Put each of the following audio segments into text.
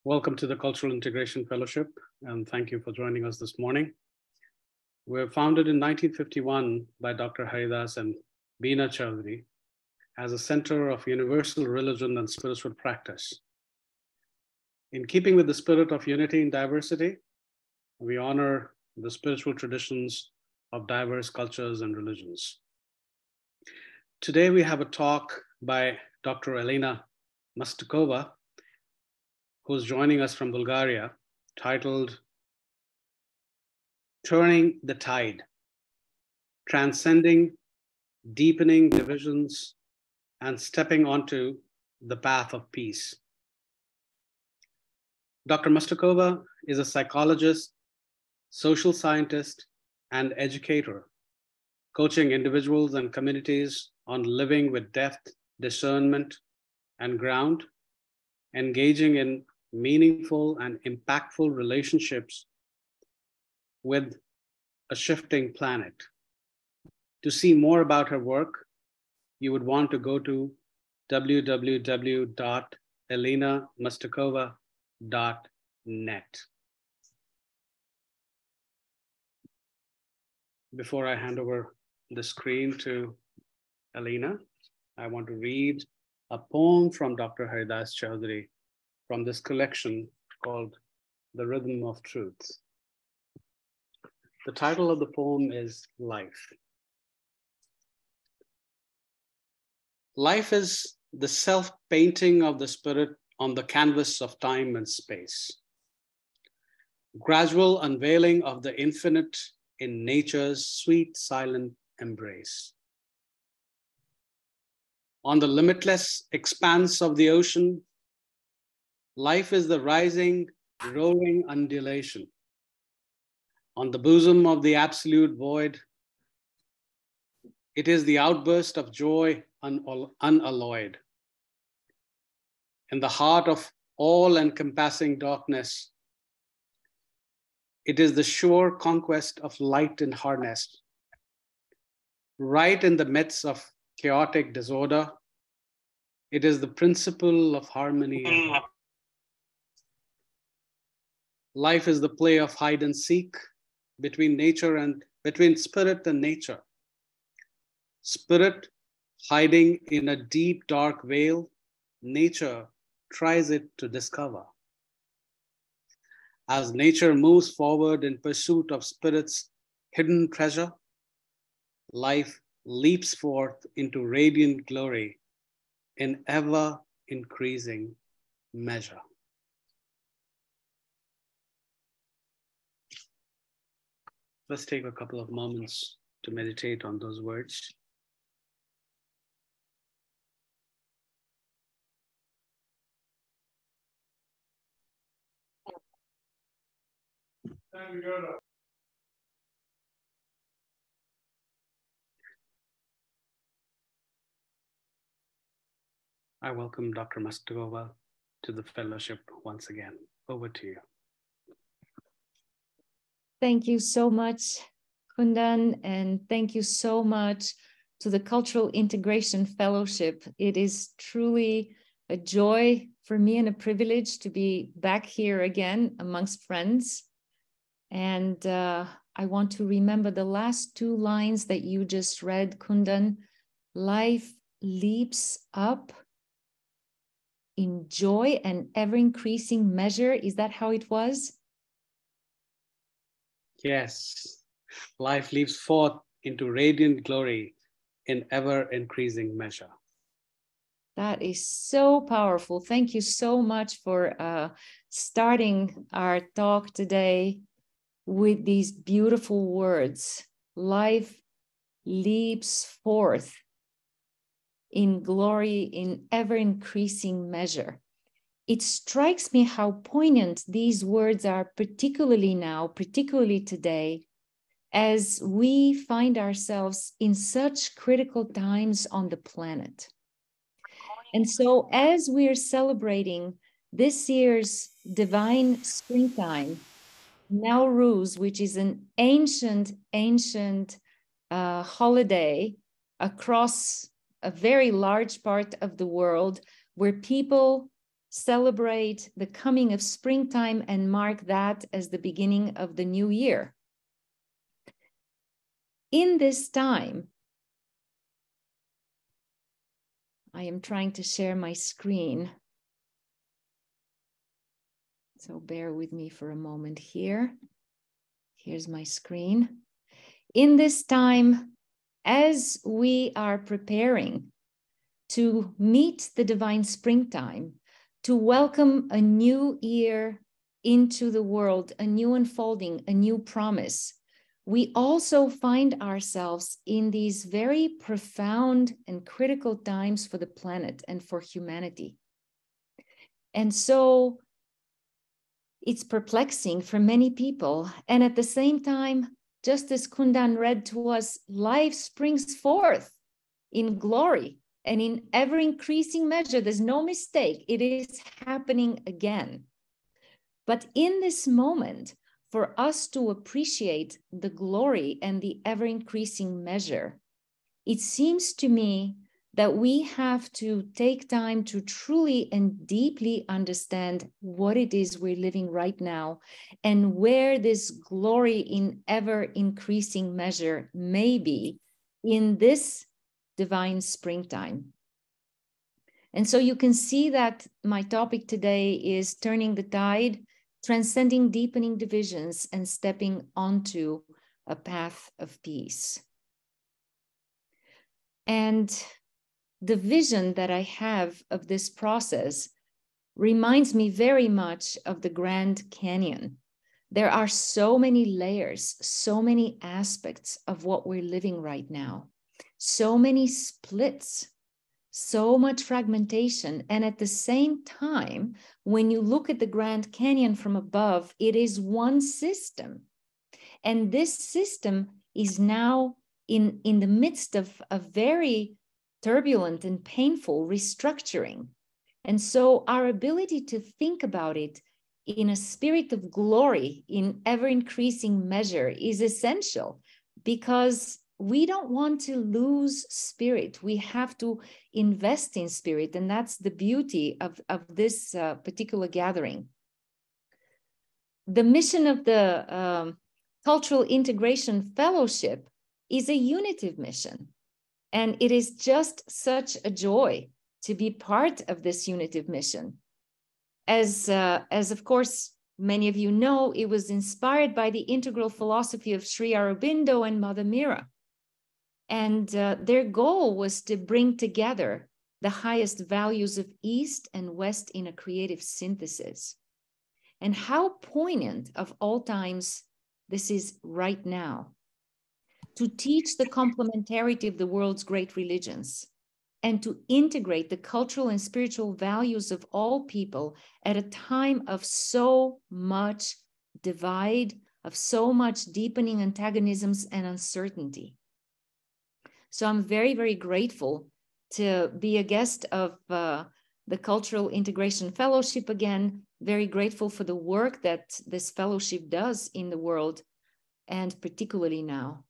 Welcome to the Cultural Integration Fellowship, and thank you for joining us this morning. We were founded in 1951 by Dr. Haridas and Beena Chaudhary as a center of universal religion and spiritual practice. In keeping with the spirit of unity in diversity, we honor the spiritual traditions of diverse cultures and religions. Today, we have a talk by Dr. Elena Mastakova, who's joining us from Bulgaria, titled Turning the Tide, Transcending, Deepening Divisions, and Stepping onto the Path of Peace. Dr. Mastakova is a psychologist, social scientist, and educator, coaching individuals and communities on living with depth, discernment, and ground, engaging in meaningful and impactful relationships with a shifting planet. To see more about her work, you would want to go to www.elenamastakova.net. Before I hand over the screen to Elena, I want to read a poem from Dr. Haridas Chaudhary from this collection called The Rhythm of Truth. The title of the poem is Life. Life is the self-painting of the spirit on the canvas of time and space. Gradual unveiling of the infinite in nature's sweet, silent embrace. On the limitless expanse of the ocean, life is the rising, roaring undulation. On the bosom of the absolute void, it is the outburst of joy unalloyed. In the heart of all-encompassing darkness, it is the sure conquest of light in harness. Right in the midst of chaotic disorder, it is the principle of harmony. Life is the play of hide and seek between spirit and nature. Spirit hiding in a deep, dark veil, nature tries it to discover. As nature moves forward in pursuit of spirit's hidden treasure, life leaps forth into radiant glory in ever increasing measure. Let's take a couple of moments to meditate on those words. I welcome Dr. Mastakova to the fellowship once again. Over to you. Thank you so much, Kundan, and thank you so much to the Cultural Integration Fellowship. It is truly a joy for me and a privilege to be back here again amongst friends. And I want to remember the last two lines that you just read, Kundan. Life leaps up in joy and ever-increasing measure. Is that how it was? Yes, life leaps forth into radiant glory in ever-increasing measure. That is so powerful. Thank you so much for starting our talk today with these beautiful words. Life leaps forth in glory in ever-increasing measure. It strikes me how poignant these words are, particularly now, particularly today, as we find ourselves in such critical times on the planet. And so as we're celebrating this year's divine springtime, Nowruz, which is an ancient holiday across a very large part of the world, where people celebrate the coming of springtime and mark that as the beginning of the new year. In this time, I am trying to share my screen. So bear with me for a moment here. Here's my screen. In this time, as we are preparing to meet the divine springtime, to welcome a new year into the world, a new unfolding, a new promise, we also find ourselves in these very profound and critical times for the planet and for humanity. And so it's perplexing for many people. And at the same time, just as Kundan read to us, life springs forth in glory and in ever increasing measure. There's no mistake. It is happening again. But in this moment, for us to appreciate the glory and the ever increasing measure, it seems to me that we have to take time to truly and deeply understand what it is we're living right now and where this glory in ever increasing measure may be in this divine springtime. And so you can see that my topic today is turning the tide, transcending deepening divisions, and stepping onto a path of peace. And the vision that I have of this process reminds me very much of the Grand Canyon. There are so many layers, so many aspects of what we're living right now, so many splits, so much fragmentation. And at the same time, when you look at the Grand Canyon from above, it is one system. And this system is now in the midst of a very turbulent and painful restructuring. And so our ability to think about it in a spirit of glory in ever increasing measure is essential, because we don't want to lose spirit. We have to invest in spirit. And that's the beauty of this particular gathering. The mission of the Cultural Integration Fellowship is a unitive mission. And it is just such a joy to be part of this unitive mission. As of course, many of you know, it was inspired by the integral philosophy of Sri Aurobindo and Mother Mira. And their goal was to bring together the highest values of East and West in a creative synthesis. And how poignant of all times this is right now, to teach the complementarity of the world's great religions and to integrate the cultural and spiritual values of all people at a time of so much divide, of so much deepening antagonisms and uncertainty. So I'm very, very grateful to be a guest of the Cultural Integration Fellowship again, very grateful for the work that this fellowship does in the world, and particularly now.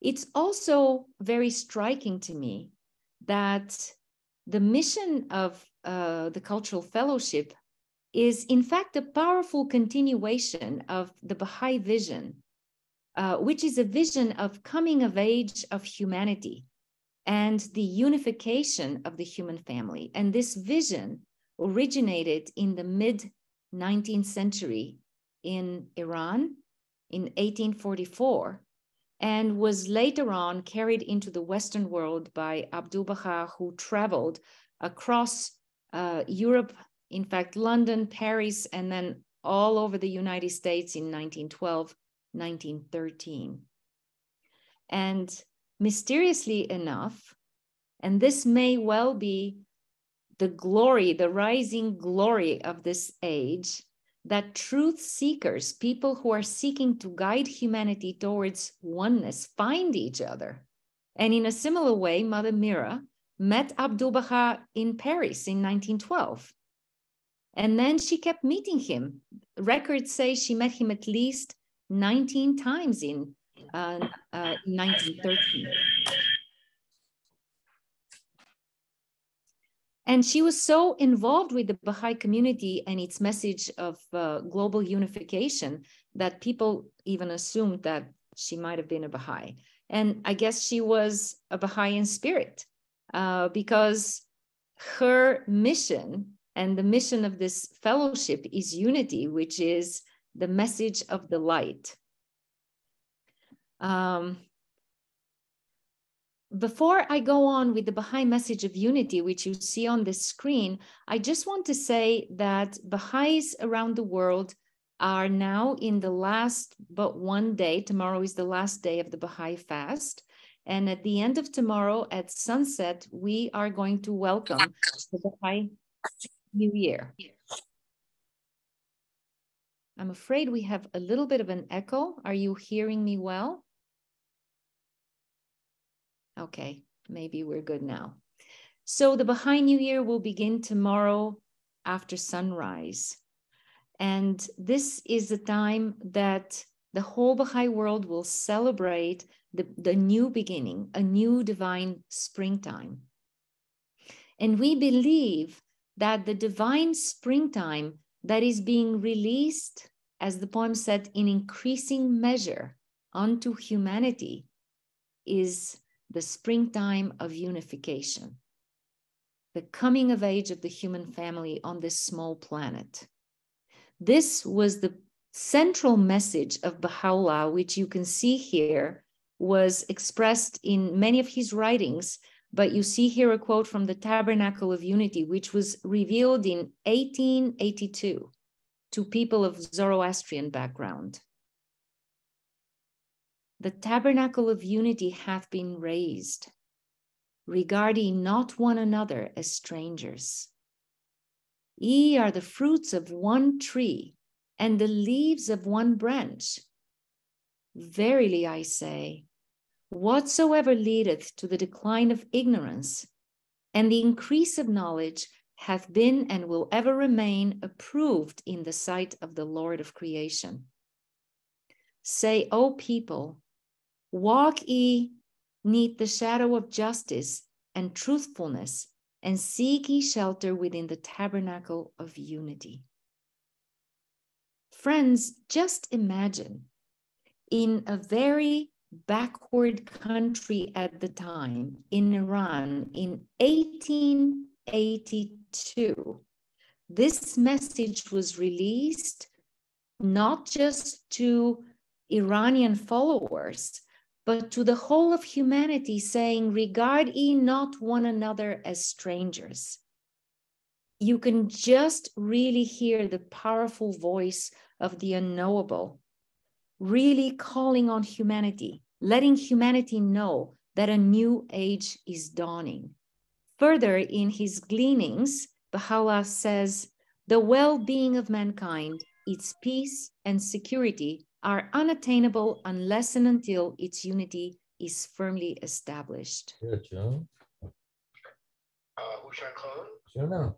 It's also very striking to me that the mission of the Cultural Fellowship is in fact a powerful continuation of the Baha'i vision, which is a vision of coming of age of humanity and the unification of the human family. And this vision originated in the mid-19th century in Iran in 1844, and was later on carried into the Western world by Abdu'l-Baha, who traveled across Europe, in fact, London, Paris, and then all over the United States in 1912, 1913. And mysteriously enough, and this may well be the glory, the rising glory of this age, that truth seekers, people who are seeking to guide humanity towards oneness, find each other. And in a similar way, Mother Mira met Abdu'l-Baha in Paris in 1912. And then she kept meeting him. Records say she met him at least 19 times in 1913. And she was so involved with the Baha'i community and its message of global unification that people even assumed that she might have been a Baha'i. And I guess she was a Baha'i in spirit, because her mission and the mission of this fellowship is unity, which is the message of the light. Before I go on with the Baha'i message of unity, which you see on the screen, I just want to say that Baha'is around the world are now in the last but one day. Tomorrow is the last day of the Baha'i fast. And at the end of tomorrow at sunset, we are going to welcome the Baha'i New Year. I'm afraid we have a little bit of an echo. Are you hearing me well? Okay, maybe we're good now. So the Baha'i New Year will begin tomorrow after sunrise. And this is the time that the whole Baha'i world will celebrate the new beginning, a new divine springtime. And we believe that the divine springtime that is being released, as the poem said, in increasing measure unto humanity is the springtime of unification, the coming of age of the human family on this small planet. This was the central message of Baha'u'llah, which you can see here was expressed in many of his writings, but you see here a quote from the Tabernacle of Unity, which was revealed in 1882 to people of Zoroastrian background. The tabernacle of unity hath been raised. Regard ye not one another as strangers. Ye are the fruits of one tree, and the leaves of one branch. Verily I say, whatsoever leadeth to the decline of ignorance and the increase of knowledge hath been and will ever remain approved in the sight of the Lord of creation. Say, O people, walk ye neath the shadow of justice and truthfulness, and seek ye shelter within the tabernacle of unity. Friends, just imagine, in a very backward country at the time, in Iran, in 1882, this message was released not just to Iranian followers, but to the whole of humanity, saying, regard ye not one another as strangers. You can just really hear the powerful voice of the unknowable, really calling on humanity, letting humanity know that a new age is dawning. Further, in his gleanings, Baha'u'llah says, the well-being of mankind, its peace and security are unattainable unless and until its unity is firmly established. 그렇죠. 시원아.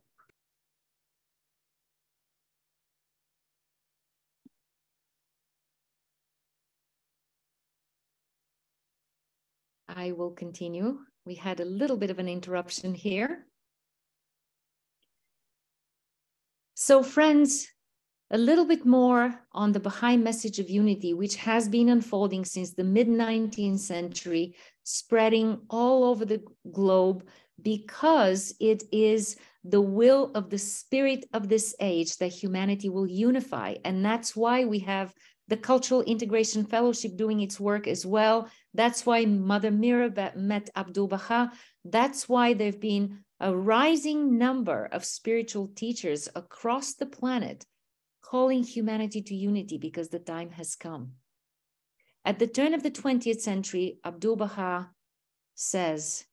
I will continue. We had a little bit of an interruption here. So friends, a little bit more on the Baha'i message of unity, which has been unfolding since the mid-19th century, spreading all over the globe, because it is the will of the spirit of this age that humanity will unify. And that's why we have the Cultural Integration Fellowship doing its work as well. That's why Mother Mira met Abdul Baha. That's why there've been a rising number of spiritual teachers across the planet calling humanity to unity, because the time has come. At the turn of the 20th century, Abdul Baha says,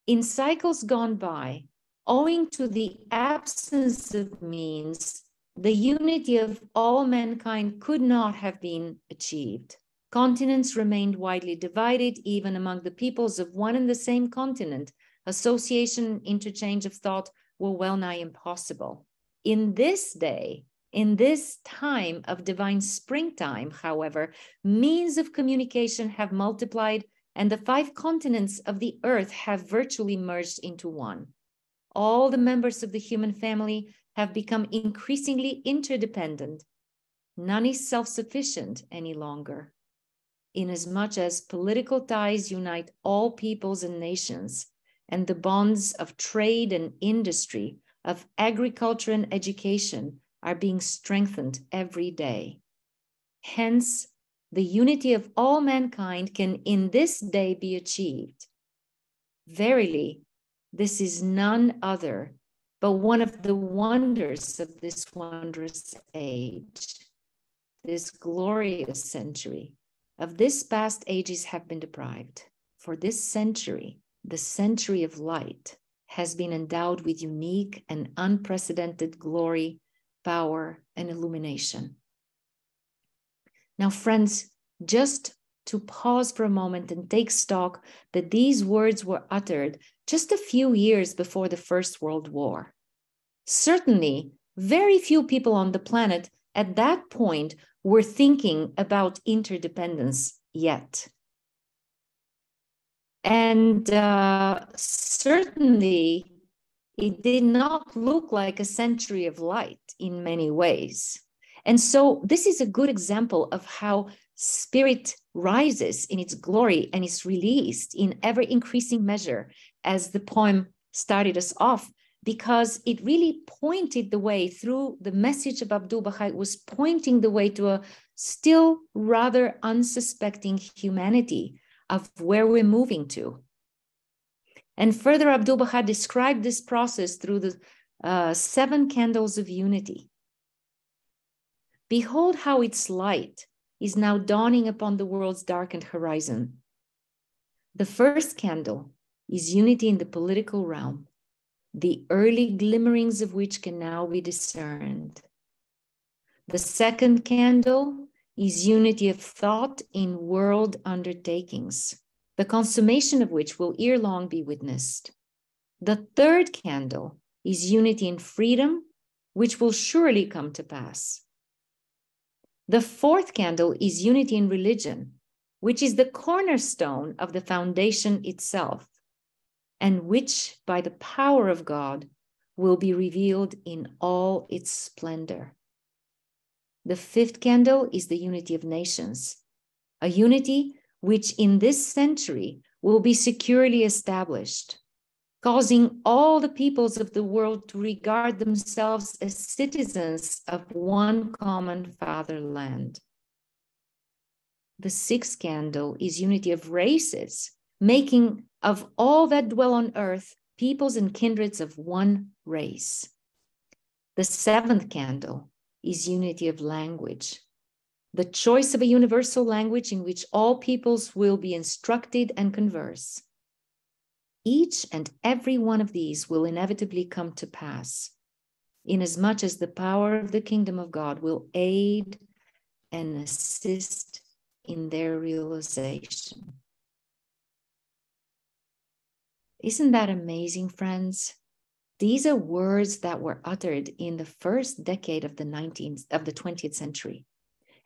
in cycles gone by, owing to the absence of means, the unity of all mankind could not have been achieved. Continents remained widely divided, even among the peoples of one and the same continent. Association, interchange of thought were well nigh impossible. In this day, in this time of divine springtime, however, means of communication have multiplied, and the 5 continents of the earth have virtually merged into one. all the members of the human family have become increasingly interdependent. None is self-sufficient any longer, inasmuch as political ties unite all peoples and nations, and the bonds of trade and industry, of agriculture and education are being strengthened every day. Hence, the unity of all mankind can in this day be achieved. Verily, this is none other but one of the wonders of this wondrous age, this glorious century. Of this past ages have been deprived. For this century, the century of light, has been endowed with unique and unprecedented glory, power, and illumination. Now, friends, just to pause for a moment and take stock that these words were uttered just a few years before the First World War. Certainly, very few people on the planet at that point were thinking about interdependence yet. And certainly, it did not look like a century of light in many ways. And so this is a good example of how spirit rises in its glory and is released in ever increasing measure, as the poem started us off, because it really pointed the way through the message of Abdu'l-Baha. It was pointing the way to a still rather unsuspecting humanity of where we're moving to. And further, Abdu'l-Baha described this process through the 7 candles of unity. Behold how its light is now dawning upon the world's darkened horizon. The first candle is unity in the political realm, the early glimmerings of which can now be discerned. The second candle is unity of thought in world undertakings, the consummation of which will ere long be witnessed. The third candle is unity in freedom, which will surely come to pass. The fourth candle is unity in religion, which is the cornerstone of the foundation itself, and which, by the power of God, will be revealed in all its splendor. The fifth candle is the unity of nations, a unity which in this century will be securely established, causing all the peoples of the world to regard themselves as citizens of one common fatherland. The sixth candle is unity of races, making of all that dwell on earth peoples and kindreds of one race. The seventh candle is unity of language, the choice of a universal language in which all peoples will be instructed and converse. Each and every one of these will inevitably come to pass, inasmuch as the power of the kingdom of God will aid and assist in their realization. Isn't that amazing, friends? These are words that were uttered in the first decade of the 20th century.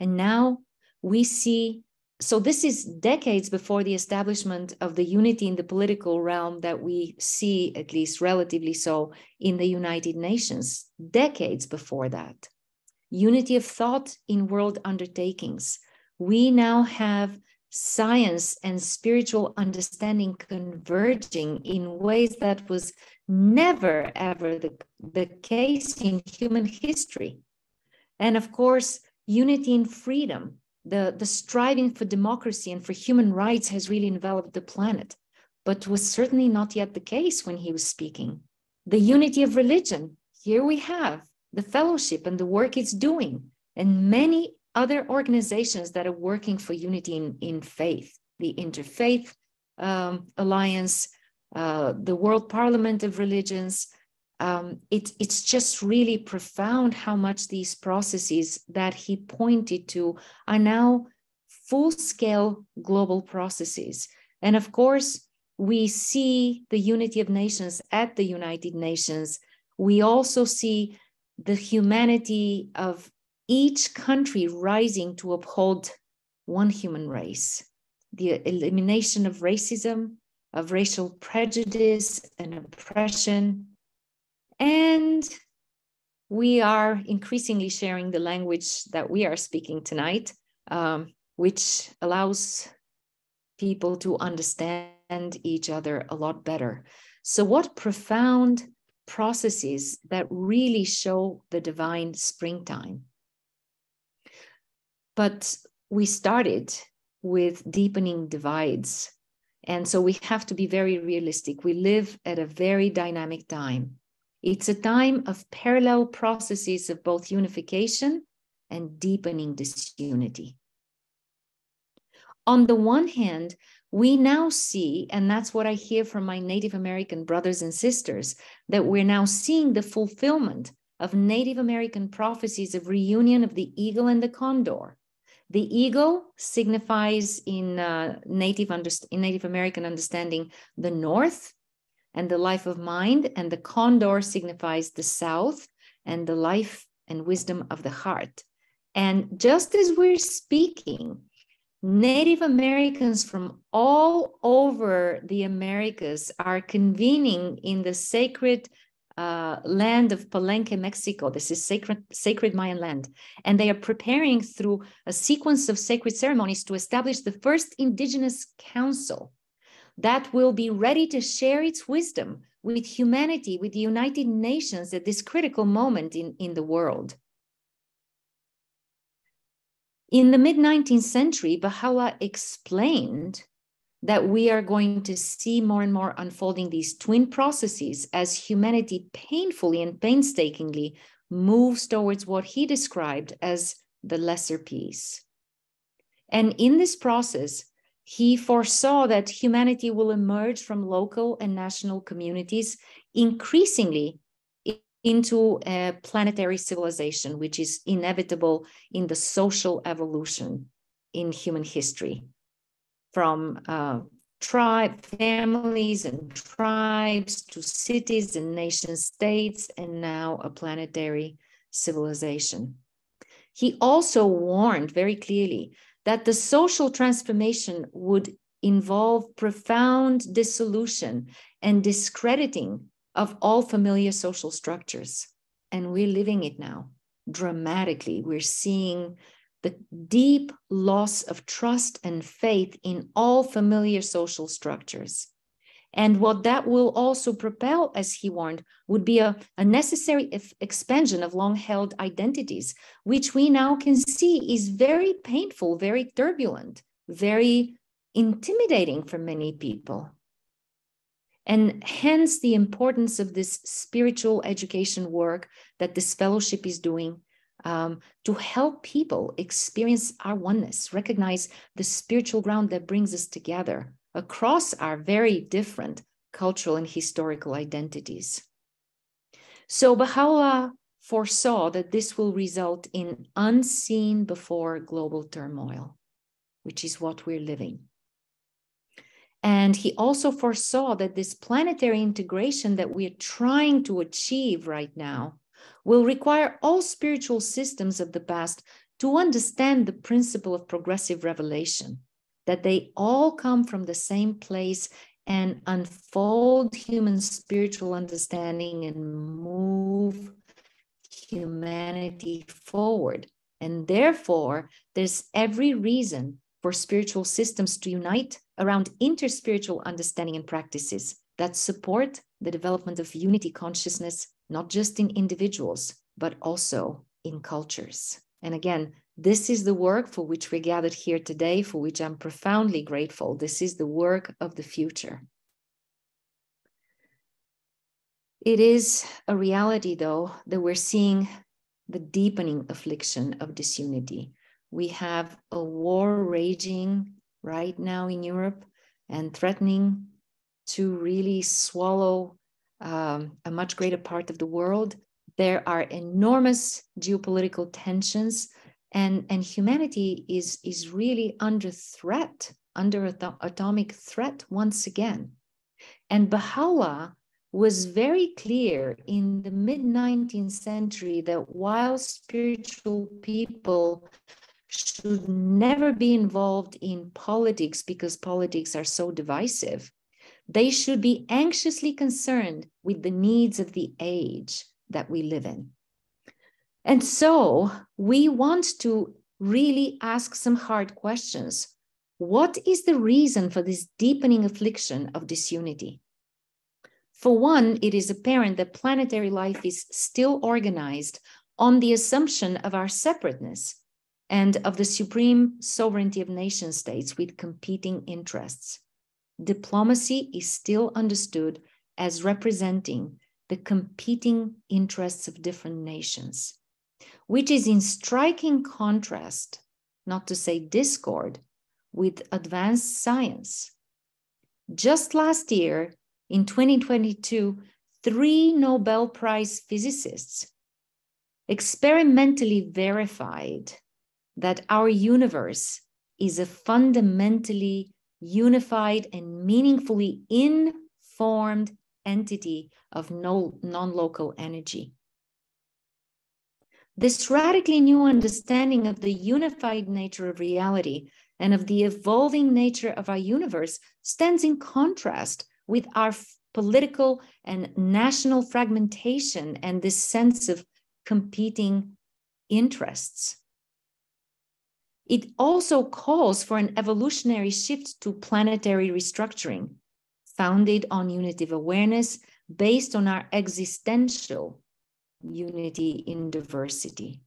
And now we see, so this is decades before the establishment of the unity in the political realm that we see, at least relatively so, in the United Nations, decades before that. Unity of thought in world undertakings. We now have science and spiritual understanding converging in ways that was never, ever the case in human history. And of course, unity in freedom, the striving for democracy and for human rights has really enveloped the planet, but was certainly not yet the case when he was speaking. The unity of religion, here we have the fellowship and the work it's doing, and many other organizations that are working for unity in faith, the Interfaith Alliance, the World Parliament of Religions. It's just really profound how much these processes that he pointed to are now full-scale global processes. And of course, we see the unity of nations at the United Nations. We also see the humanity of each country rising to uphold one human race, the elimination of racism, of racial prejudice and oppression, And we are increasingly sharing the language that we are speaking tonight, which allows people to understand each other a lot better. So what profound processes that really show the divine springtime. But we started with deepening divides. And so we have to be very realistic. We live at a very dynamic time. It's a time of parallel processes of both unification and deepening disunity. On the one hand, we now see, and that's what I hear from my Native American brothers and sisters, that we're now seeing the fulfillment of Native American prophecies of reunion of the eagle and the condor. The eagle signifies in Native American understanding the north and the life of mind, and the condor signifies the south and the life and wisdom of the heart. And just as we're speaking, Native Americans from all over the Americas are convening in the sacred land of Palenque, Mexico. This is sacred Mayan land. And they are preparing through a sequence of sacred ceremonies to establish the first indigenous council that will be ready to share its wisdom with humanity, with the United Nations at this critical moment in the world. In the mid-19th century, Baha'u'llah explained that we are going to see more and more unfolding these twin processes as humanity painfully and painstakingly moves towards what he described as the lesser peace. And in this process, he foresaw that humanity will emerge from local and national communities increasingly into a planetary civilization, which is inevitable in the social evolution in human history, from families and tribes to cities and nation states, and now a planetary civilization. He also warned very clearly that the social transformation would involve profound dissolution and discrediting of all familiar social structures. And we're living it now dramatically. We're seeing the deep loss of trust and faith in all familiar social structures. And what that will also propel, as he warned, would be a necessary expansion of long-held identities, which we now can see is very painful, very turbulent, very intimidating for many people. And hence the importance of this spiritual education work that this fellowship is doing to help people experience our oneness, recognize the spiritual ground that brings us together across our very different cultural and historical identities. So Baha'u'llah foresaw that this will result in unseen before global turmoil, which is what we're living. And he also foresaw that this planetary integration that we're trying to achieve right now will require all spiritual systems of the past to understand the principle of progressive revelation, that they all come from the same place and unfold human spiritual understanding and move humanity forward. And therefore, there's every reason for spiritual systems to unite around interspiritual understanding and practices that support the development of unity consciousness, not just in individuals, but also in cultures. And again, this is the work for which we're gathered here today, for which I'm profoundly grateful. This is the work of the future. It is a reality, though, that we're seeing the deepening affliction of disunity. We have a war raging right now in Europe and threatening to really swallow a much greater part of the world. There are enormous geopolitical tensions, and humanity is really under threat, under atomic threat once again. And Baha'u'llah was very clear in the mid-19th century that while spiritual people should never be involved in politics because politics are so divisive, They should be anxiously concerned with the needs of the age that we live in. And so we want to really ask some hard questions. What is the reason for this deepening affliction of disunity? For one, it is apparent that planetary life is still organized on the assumption of our separateness and of the supreme sovereignty of nation states with competing interests. Diplomacy is still understood as representing the competing interests of different nations, which is in striking contrast, not to say discord, with advanced science. Just last year, in 2022, 3 Nobel Prize physicists experimentally verified that our universe is a fundamentally unified and meaningfully informed entity of non-local energy. This radically new understanding of the unified nature of reality and of the evolving nature of our universe stands in contrast with our political and national fragmentation and this sense of competing interests. It also calls for an evolutionary shift to planetary restructuring, founded on unity of awareness, based on our existential unity in diversity.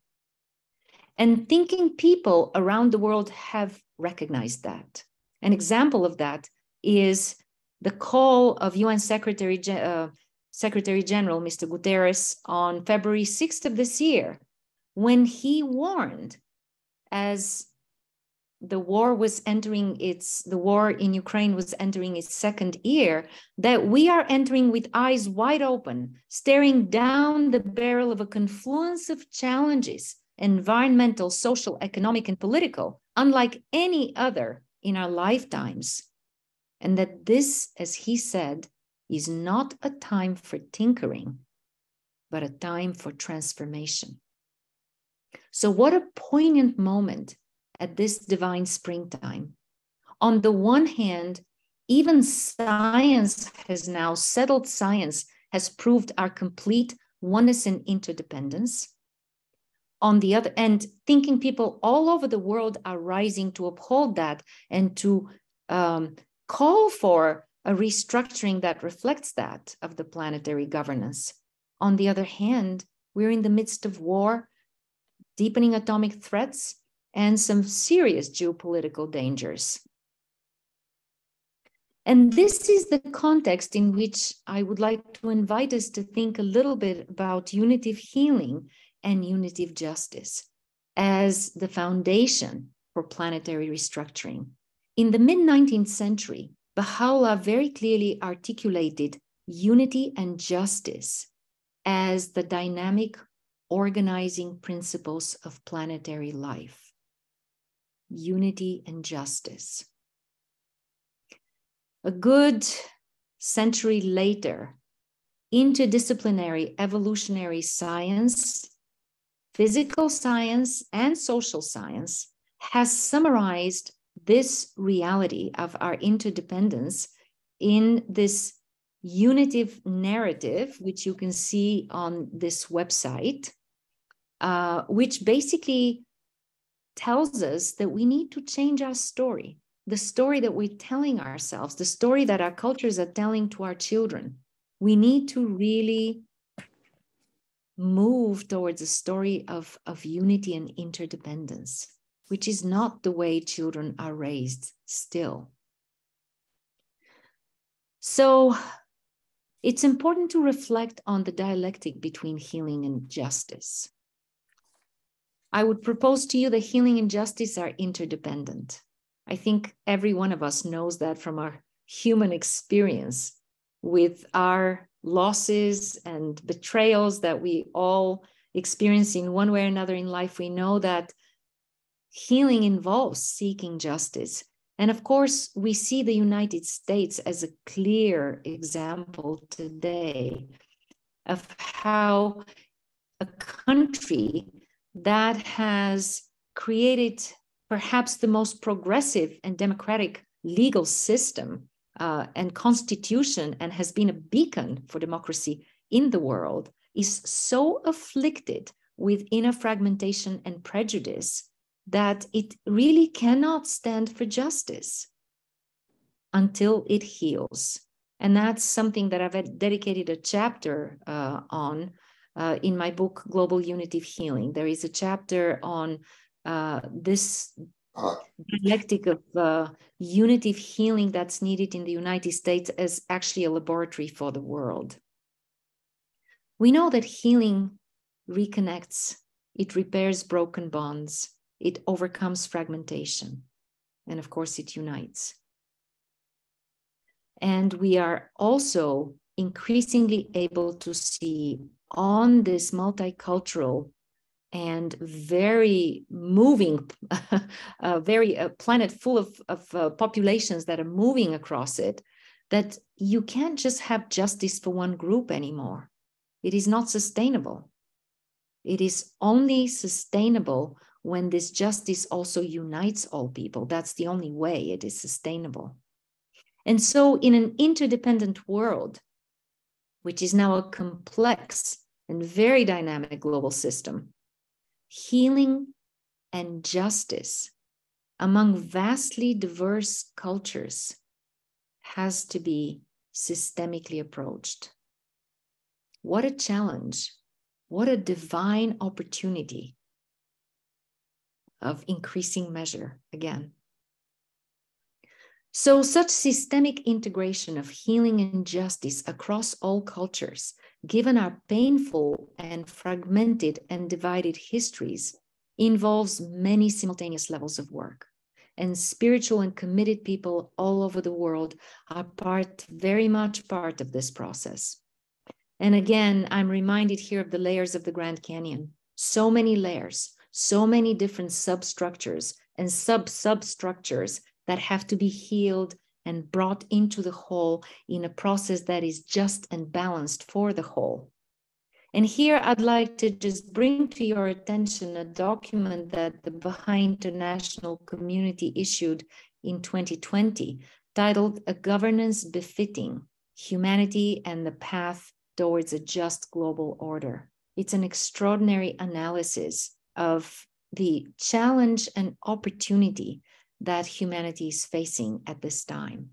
And thinking people around the world have recognized that. An example of that is the call of UN Secretary General, Mr. Guterres, on February 6th of this year, when he warned, as the war in Ukraine was entering its second year, that we are entering with eyes wide open, staring down the barrel of a confluence of challenges, environmental, social, economic, and political, unlike any other in our lifetimes. And that this, as he said, is not a time for tinkering, but a time for transformation. So what a poignant moment at this divine springtime. On the one hand, even science has now, settled science has proved our complete oneness and interdependence. On the other end, thinking people all over the world are rising to uphold that and to call for a restructuring that reflects that of the planetary governance. On the other hand, we're in the midst of war, deepening atomic threats, and some serious geopolitical dangers. And this is the context in which I would like to invite us to think a little bit about unity of healing and unity of justice as the foundation for planetary restructuring. In the mid-19th century, Baha'u'llah very clearly articulated unity and justice as the dynamic organizing principles of planetary life. Unity and justice. A good century later, interdisciplinary evolutionary science, physical science, and social science has summarized this reality of our interdependence in this unitive narrative, which you can see on this website, which basically tells us that we need to change our story, the story that we're telling ourselves, the story that our cultures are telling to our children. We need to really move towards a story of unity and interdependence, which is not the way children are raised still. So it's important to reflect on the dialectic between healing and justice. I would propose to you that healing and justice are interdependent. I think every one of us knows that from our human experience with our losses and betrayals that we all experience in one way or another in life. We know that healing involves seeking justice. And of course, we see the United States as a clear example today of how a country that has created perhaps the most progressive and democratic legal system and constitution and has been a beacon for democracy in the world is so afflicted with inner fragmentation and prejudice that it really cannot stand for justice until it heals. And that's something that I've dedicated a chapter on in my book, Global Unity of Healing. There is a chapter on this dialectic of unity of healing that's needed in the United States as actually a laboratory for the world. We know that healing reconnects, it repairs broken bonds, it overcomes fragmentation, and of course it unites. And we are also increasingly able to see on this multicultural and very moving, planet full of populations that are moving across it, that you can't just have justice for one group anymore. It is not sustainable. It is only sustainable when this justice also unites all people. That's the only way it is sustainable. And so in an interdependent world, which is now a complex and very dynamic global system, healing and justice among vastly diverse cultures has to be systemically approached. What a challenge. What a divine opportunity of increasing measure again. So such systemic integration of healing and justice across all cultures, given our painful and fragmented and divided histories, involves many simultaneous levels of work. And spiritual and committed people all over the world are very much part of this process. And again, I'm reminded here of the layers of the Grand Canyon. So many layers, so many different substructures and substructures that have to be healed and brought into the whole in a process that is just and balanced for the whole. And here I'd like to just bring to your attention a document that the Baha'i International Community issued in 2020, titled A Governance Befitting Humanity and the Path Towards a Just Global Order. It's an extraordinary analysis of the challenge and opportunity that humanity is facing at this time.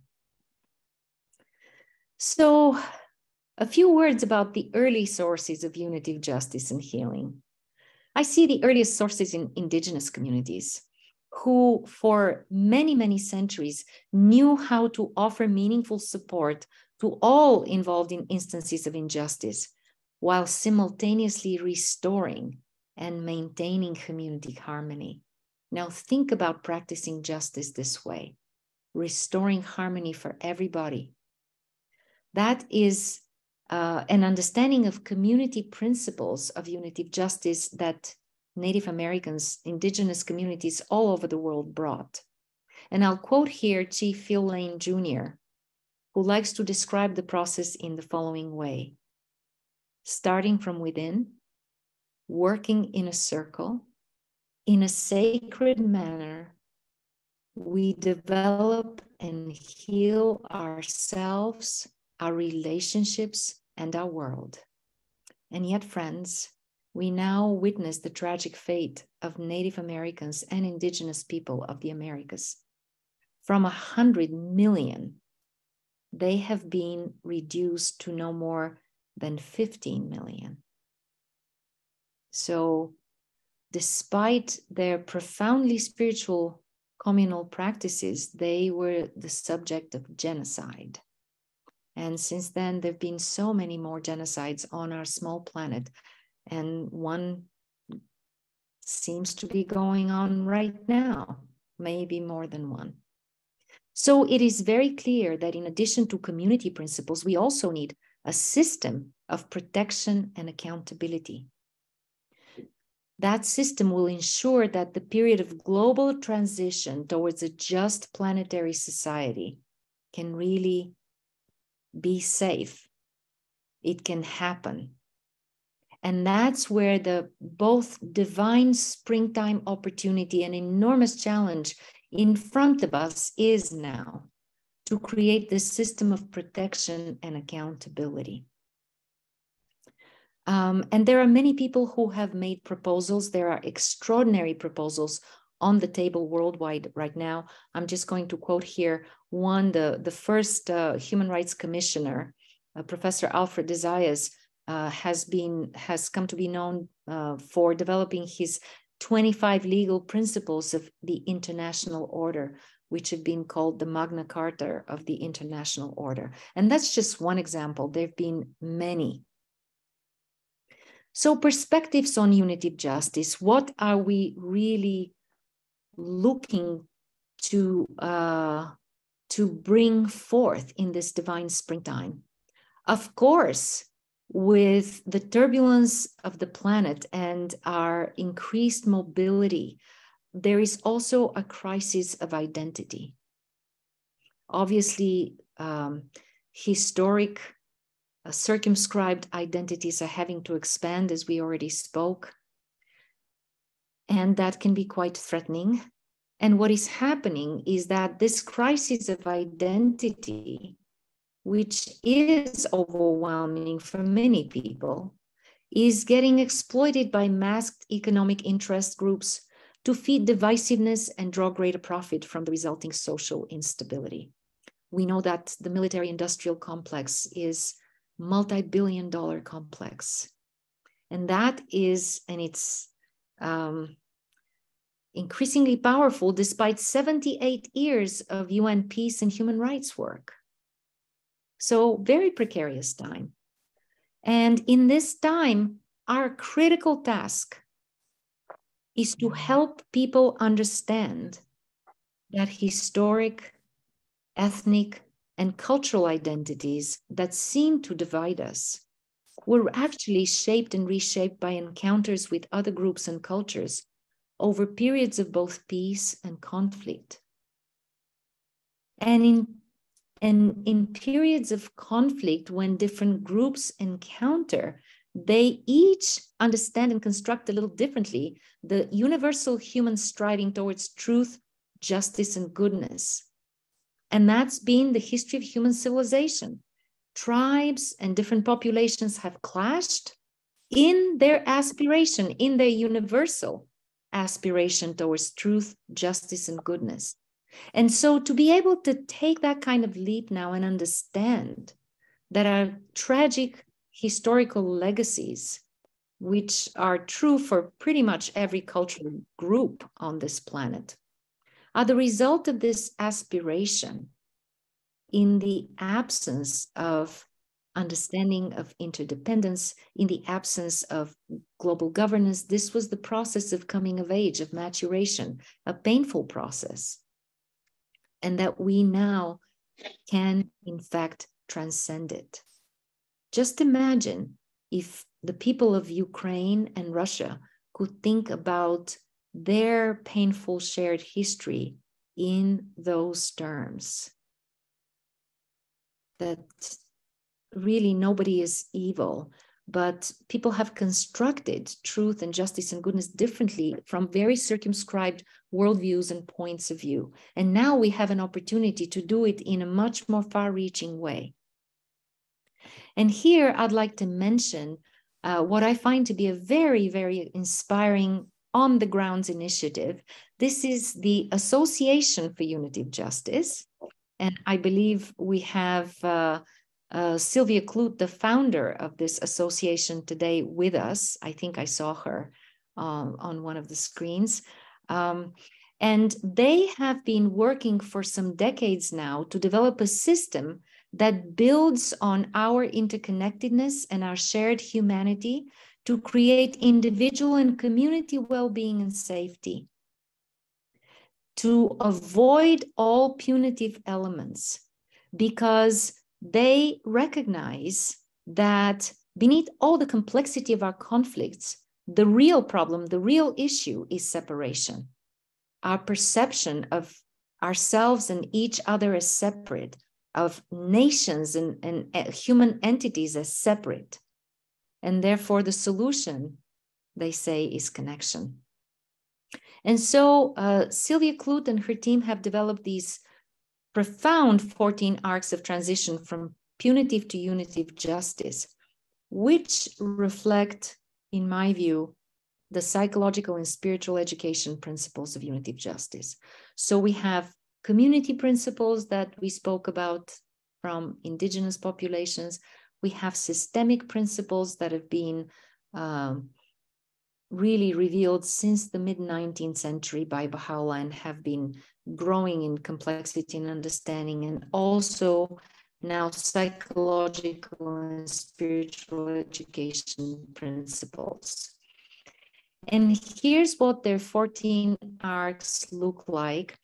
So, a few words about the early sources of unity, justice, and healing. I see the earliest sources in indigenous communities who, for many, many centuries, knew how to offer meaningful support to all involved in instances of injustice, while simultaneously restoring and maintaining community harmony. Now think about practicing justice this way, restoring harmony for everybody. That is an understanding of community principles of unity of justice that Native Americans, indigenous communities all over the world brought. And I'll quote here Chief Phil Lane Jr., who likes to describe the process in the following way. Starting from within, working in a circle, in a sacred manner, we develop and heal ourselves, our relationships, and our world. And yet, friends, we now witness the tragic fate of Native Americans and indigenous people of the Americas. From 100 million, they have been reduced to no more than 15 million. So, despite their profoundly spiritual communal practices, they were the subject of genocide. And since then, there have been so many more genocides on our small planet. And one seems to be going on right now, maybe more than one. So it is very clear that in addition to community principles, we also need a system of protection and accountability. That system will ensure that the period of global transition towards a just planetary society can really be safe. It can happen. And that's where the both divine springtime opportunity and enormous challenge in front of us is now. to create this system of protection and accountability. And there are many people who have made proposals. There are extraordinary proposals on the table worldwide right now. I'm just going to quote here one, the first Human Rights Commissioner, Professor Alfred de Zayas, has come to be known for developing his 25 legal principles of the international order, which have been called the Magna Carta of the international order. And that's just one example. There have been many. So perspectives on unitive justice, what are we really looking to bring forth in this divine springtime? Of course, with the turbulence of the planet and our increased mobility, there is also a crisis of identity. Obviously, historic circumscribed identities are having to expand, as we already spoke. And that can be quite threatening. And what is happening is that this crisis of identity, which is overwhelming for many people, is getting exploited by masked economic interest groups to feed divisiveness and draw greater profit from the resulting social instability. We know that the military-industrial complex is multi-billion-dollar complex. And that is, and it's increasingly powerful despite 78 years of UN peace and human rights work. So very precarious time. And in this time, our critical task is to help people understand that historic, ethnic, and cultural identities that seem to divide us were actually shaped and reshaped by encounters with other groups and cultures over periods of both peace and conflict. And in periods of conflict, when different groups encounter, they each understand and construct a little differently the universal human striving towards truth, justice, and goodness. And that's been the history of human civilization. Tribes and different populations have clashed in their aspiration, in their universal aspiration towards truth, justice, and goodness. And so to be able to take that kind of leap now and understand that our tragic historical legacies, which are true for pretty much every cultural group on this planet, are the result of this aspiration in the absence of understanding of interdependence, in the absence of global governance. This was the process of coming of age, of maturation, a painful process. And that we now can, in fact, transcend it. Just imagine if the people of Ukraine and Russia could think about their painful shared history in those terms. That really nobody is evil, but people have constructed truth and justice and goodness differently from very circumscribed worldviews and points of view. And now we have an opportunity to do it in a much more far-reaching way. And here I'd like to mention what I find to be a very, very inspiring on-the-grounds initiative. This is the Association for Unitive Justice. And I believe we have Sylvia Kloot, the founder of this association, today with us. I think I saw her on one of the screens. And they have been working for some decades now to develop a system that builds on our interconnectedness and our shared humanity to create individual and community well-being and safety, to avoid all punitive elements, because they recognize that beneath all the complexity of our conflicts, the real problem, the real issue is separation. Our perception of ourselves and each other as separate, of nations and human entities as separate. And therefore the solution, they say, is connection. And so Sylvia Kloot and her team have developed these profound 14 arcs of transition from punitive to unitive justice, which reflect, in my view, the psychological and spiritual education principles of unitive justice. So we have community principles that we spoke about from indigenous populations. We have systemic principles that have been really revealed since the mid-19th century by Baha'u'llah and have been growing in complexity and understanding, and also now psychological and spiritual education principles. And here's what their 14 arcs look like.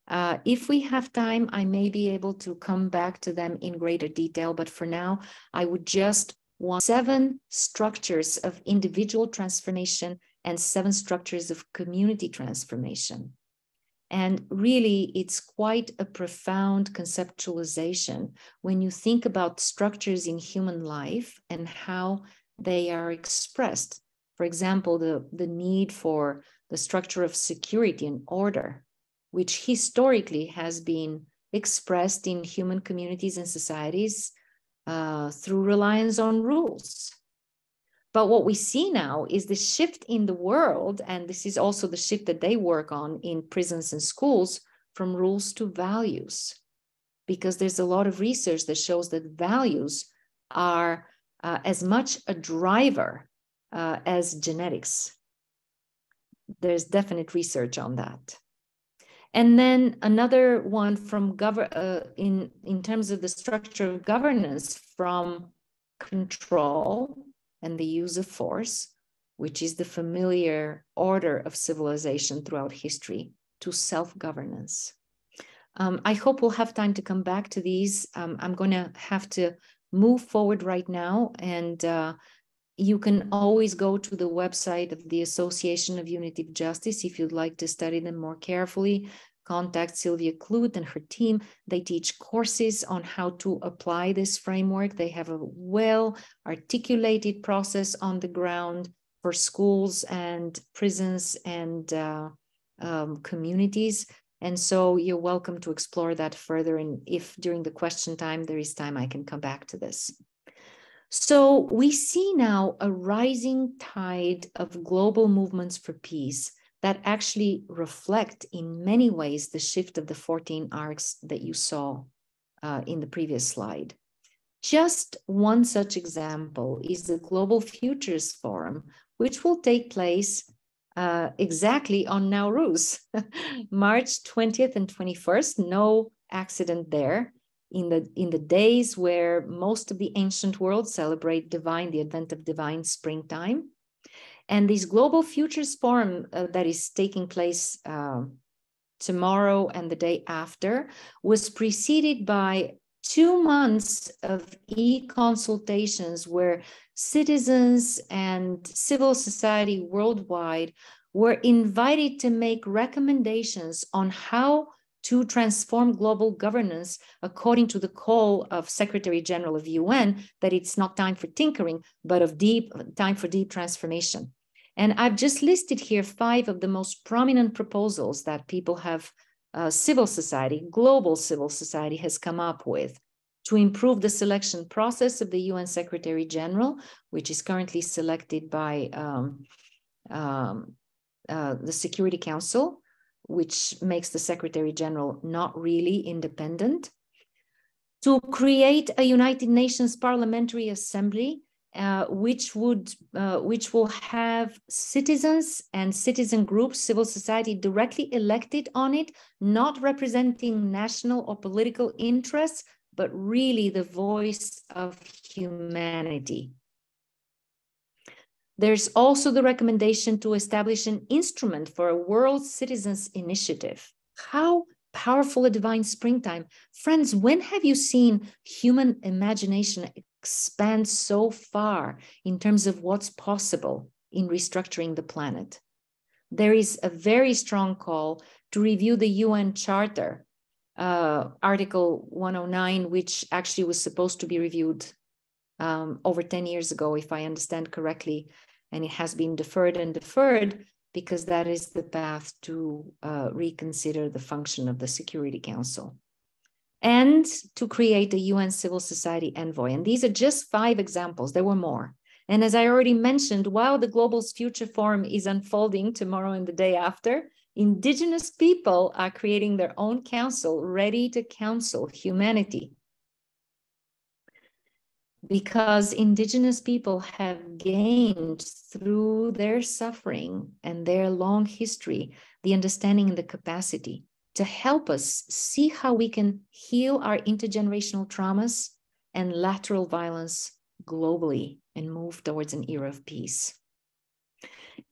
If we have time, I may be able to come back to them in greater detail, but for now, I would just want 7 structures of individual transformation and 7 structures of community transformation. And really, it's quite a profound conceptualization when you think about structures in human life and how they are expressed. For example, the need for the structure of security and order, which historically has been expressed in human communities and societies through reliance on rules. But what we see now is the shift in the world, and this is also the shift that they work on in prisons and schools, from rules to values. Because there's a lot of research that shows that values are as much a driver as genetics. There's definite research on that. And then another one from in terms of the structure of governance, from control and the use of force, which is the familiar order of civilization throughout history, to self-governance. I hope we'll have time to come back to these. I'm going to have to move forward right now, and you can always go to the website of the Association of Unitive Justice if you'd like to study them more carefully. Contact Sylvia Clute and her team. They teach courses on how to apply this framework. They have a well-articulated process on the ground for schools and prisons and communities. And so you're welcome to explore that further. And if during the question time there is time, I can come back to this. So we see now a rising tide of global movements for peace that actually reflect in many ways the shift of the 14 arcs that you saw in the previous slide. Just one such example is the Global Futures Forum, which will take place exactly on Nowruz, March 20th and 21st, no accident there. In the days where most of the ancient world celebrate the advent of divine springtime. And this Global Futures Forum that is taking place tomorrow and the day after was preceded by 2 months of e-consultations where citizens and civil society worldwide were invited to make recommendations on how to transform global governance according to the call of Secretary General of UN, that it's not time for tinkering, but time for deep transformation. And I've just listed here 5 of the most prominent proposals that people have, civil society, global civil society has come up with to improve the selection process of the UN Secretary General, which is currently selected by the Security Council, which makes the Secretary General not really independent, to create a United Nations Parliamentary Assembly, which will have citizens and citizen groups, civil society directly elected on it, not representing national or political interests, but really the voice of humanity. There's also the recommendation to establish an instrument for a World Citizens Initiative. How powerful a divine springtime. Friends, when have you seen human imagination expand so far in terms of what's possible in restructuring the planet? There is a very strong call to review the UN Charter, Article 109, which actually was supposed to be reviewed over 10 years ago, if I understand correctly. And it has been deferred and deferred because that is the path to reconsider the function of the Security Council. and to create a UN civil society envoy. And these are just 5 examples. There were more. And as I already mentioned, while the Global Future Forum is unfolding tomorrow and the day after, indigenous people are creating their own council ready to counsel humanity. Because indigenous people have gained through their suffering and their long history, the understanding and the capacity to help us see how we can heal our intergenerational traumas and lateral violence globally and move towards an era of peace.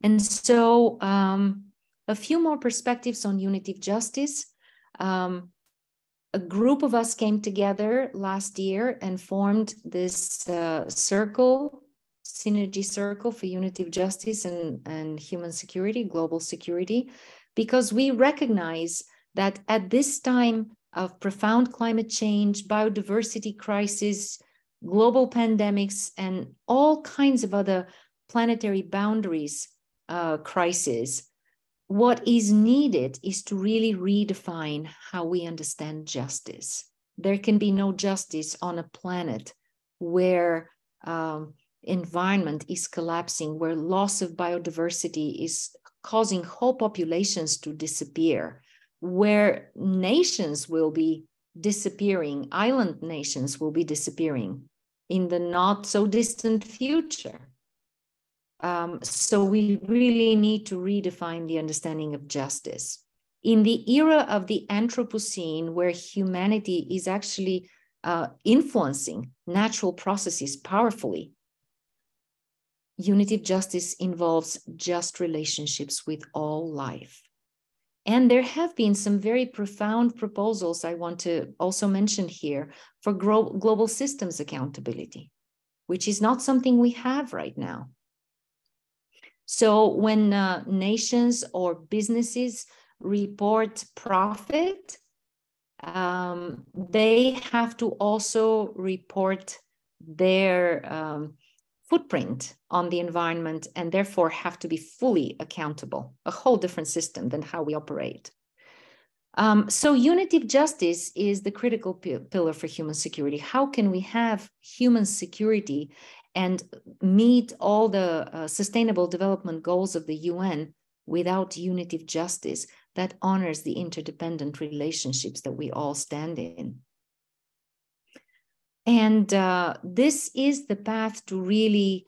And so a few more perspectives on unitive justice. A group of us came together last year and formed this synergy circle for unitive justice and human security, global security, because we recognize that at this time of profound climate change, biodiversity crisis, global pandemics, and all kinds of other planetary boundaries crises, what is needed is to really redefine how we understand justice. There can be no justice on a planet where environment is collapsing, where loss of biodiversity is causing whole populations to disappear, where nations will be disappearing, island nations will be disappearing in the not so distant future. So we really need to redefine the understanding of justice. In the era of the Anthropocene, where humanity is actually influencing natural processes powerfully, unitive justice involves just relationships with all life. And there have been some very profound proposals I want to also mention here for global systems accountability, which is not something we have right now. So when nations or businesses report profit, they have to also report their footprint on the environment and therefore have to be fully accountable, a whole different system than how we operate. So unitive justice is the critical pillar for human security. How can we have human security and meet all the sustainable development goals of the UN without unitive justice that honors the interdependent relationships that we all stand in? And this is the path to really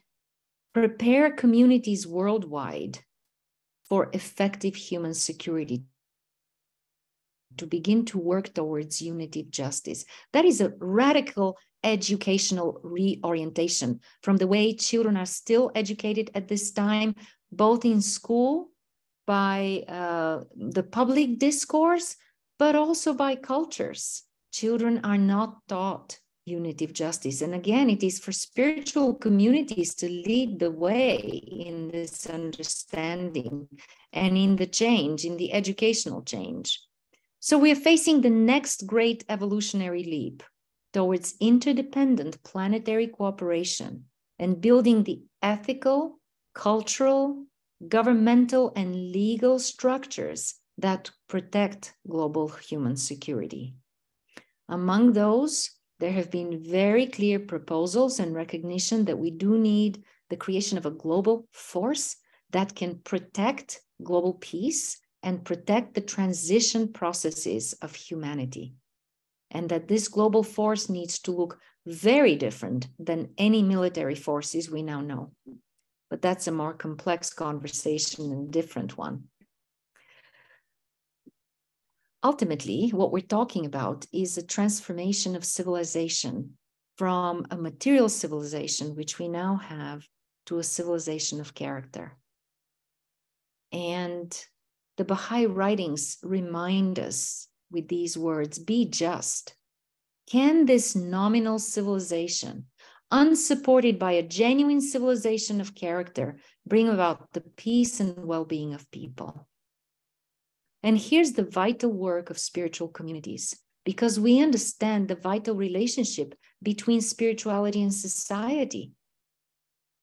prepare communities worldwide for effective human security, to begin to work towards unitive justice. That is a radical educational reorientation from the way children are still educated at this time, both in school, by the public discourse, but also by cultures. Children are not taught unitive justice. And again, it is for spiritual communities to lead the way in this understanding and in the change, in the educational change. So we are facing the next great evolutionary leap towards interdependent planetary cooperation and building the ethical, cultural, governmental, and legal structures that protect global human security. Among those, there have been very clear proposals and recognition that we do need the creation of a global force that can protect global peace and protect the transition processes of humanity. And that this global force needs to look very different than any military forces we now know. But that's a more complex conversation and different one. Ultimately, what we're talking about is a transformation of civilization from a material civilization, which we now have, to a civilization of character. And the Baha'i writings remind us with these words, be just. Can this nominal civilization, unsupported by a genuine civilization of character, bring about the peace and well-being of people? And here's the vital work of spiritual communities, because we understand the vital relationship between spirituality and society.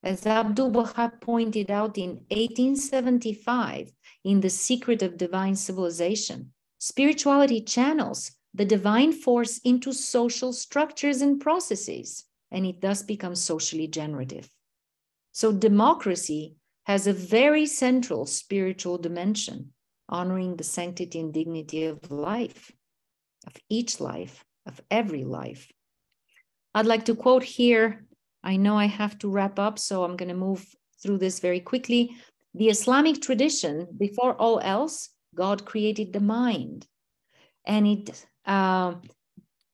As Abdul Baha pointed out in 1875 in The Secret of Divine Civilization, spirituality channels the divine force into social structures and processes, and it thus becomes socially generative. So democracy has a very central spiritual dimension, honoring the sanctity and dignity of life, of each life, of every life. I'd like to quote here, I know I have to wrap up, so I'm going to move through this very quickly. The Islamic tradition, before all else, God created the mind. And it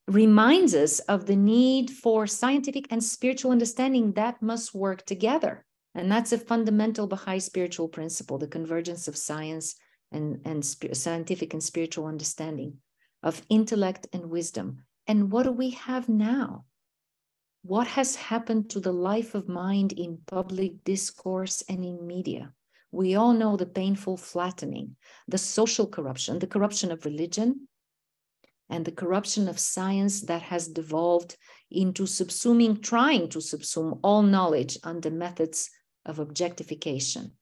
reminds us of the need for scientific and spiritual understanding that must work together. And that's a fundamental Baha'i spiritual principle, the convergence of science and scientific and spiritual understanding, of intellect and wisdom. And what do we have now? What has happened to the life of mind in public discourse and in media? We all know the painful flattening, the social corruption, the corruption of religion, and the corruption of science that has devolved into trying to subsume all knowledge under methods of objectification.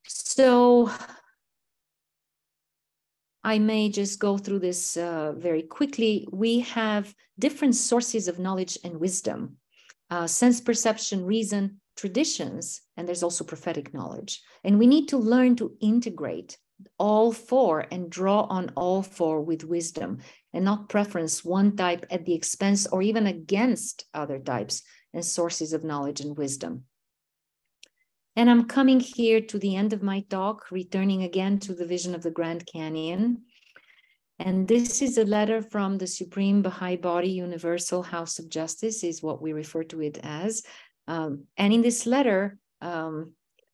So I may just go through this very quickly. We have different sources of knowledge and wisdom, sense perception, reason, traditions, and there's also prophetic knowledge. And we need to learn to integrate all four and draw on all four with wisdom and not preference one type at the expense or even against other types and sources of knowledge and wisdom. And I'm coming here to the end of my talk, returning again to the vision of the Grand Canyon. And this is a letter from the Supreme Baha'i Body, Universal House of Justice, is what we refer to it as. And in this letter,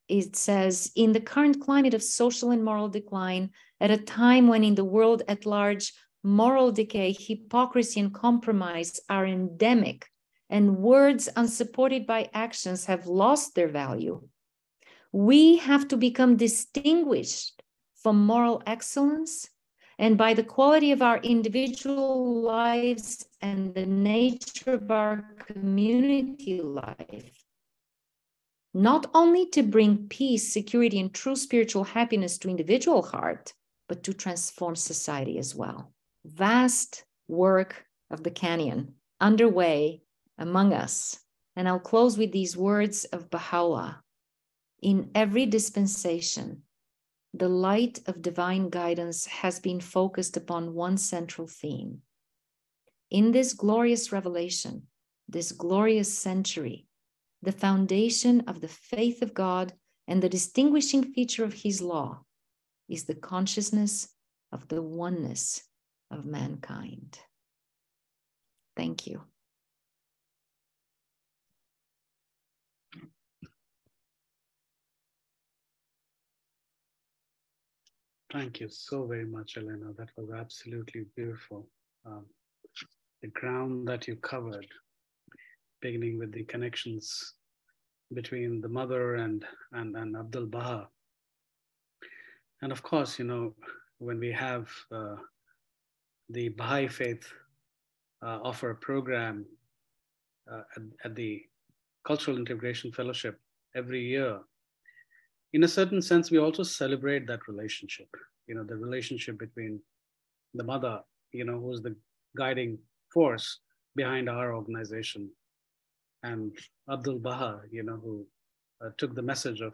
it says, in the current climate of social and moral decline, at a time when in the world at large, moral decay, hypocrisy, and compromise are endemic, and words unsupported by actions have lost their value, we have to become distinguished from moral excellence and by the quality of our individual lives and the nature of our community life, not only to bring peace, security, and true spiritual happiness to individual heart, but to transform society as well. Vast work of the Canyon underway among us. And I'll close with these words of Baha'u'llah. In every dispensation, the light of divine guidance has been focused upon one central theme. In this glorious revelation, this glorious century, the foundation of the faith of God and the distinguishing feature of his law is the consciousness of the oneness of mankind. Thank you. Thank you so very much, Elena. That was absolutely beautiful. The ground that you covered, beginning with the connections between the mother and Abdul Baha. And of course, you know, when we have the Baha'i Faith offer a program at the Cultural Integration Fellowship every year, in a certain sense, we also celebrate that relationship, you know, the relationship between the mother, you know, who's the guiding force behind our organization, and Abdul Baha, you know, who took the message of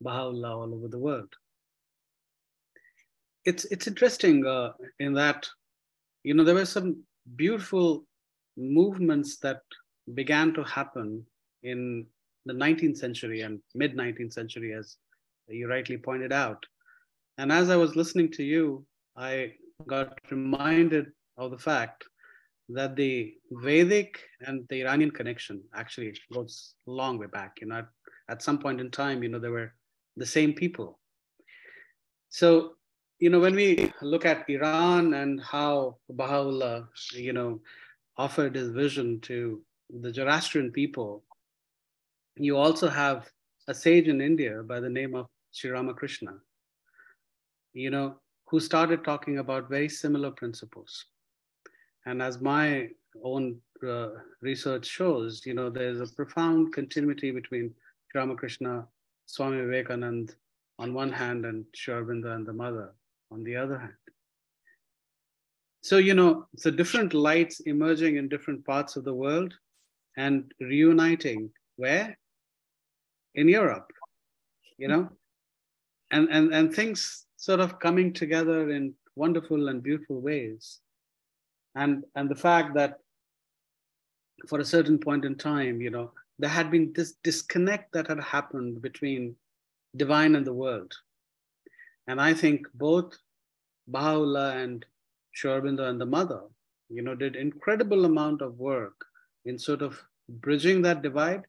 Baha'u'llah all over the world. It's interesting in that, you know, there were some beautiful movements that began to happen in the 19th century and mid-19th century, as you rightly pointed out. And as I was listening to you, I got reminded of the fact that the Vedic and the Iranian connection actually goes a long way back. You know, at some point in time, you know, they were the same people. So, you know, when we look at Iran and how Baha'u'llah, you know, offered his vision to the Zoroastrian people, you also have a sage in India by the name of Sri Ramakrishna, you know, who started talking about very similar principles. And as my own research shows, you know, there's a profound continuity between Sri Ramakrishna, Swami Vivekananda on one hand, and Sri Aurobindo and the mother on the other hand. So, so different lights emerging in different parts of the world and reuniting where? In Europe, and things sort of coming together in wonderful and beautiful ways. And the fact that for a certain point in time, there had been this disconnect that had happened between divine and the world. And I think both Baha'u'llah and Sri Aurobindo and the mother, did incredible amount of work in sort of bridging that divide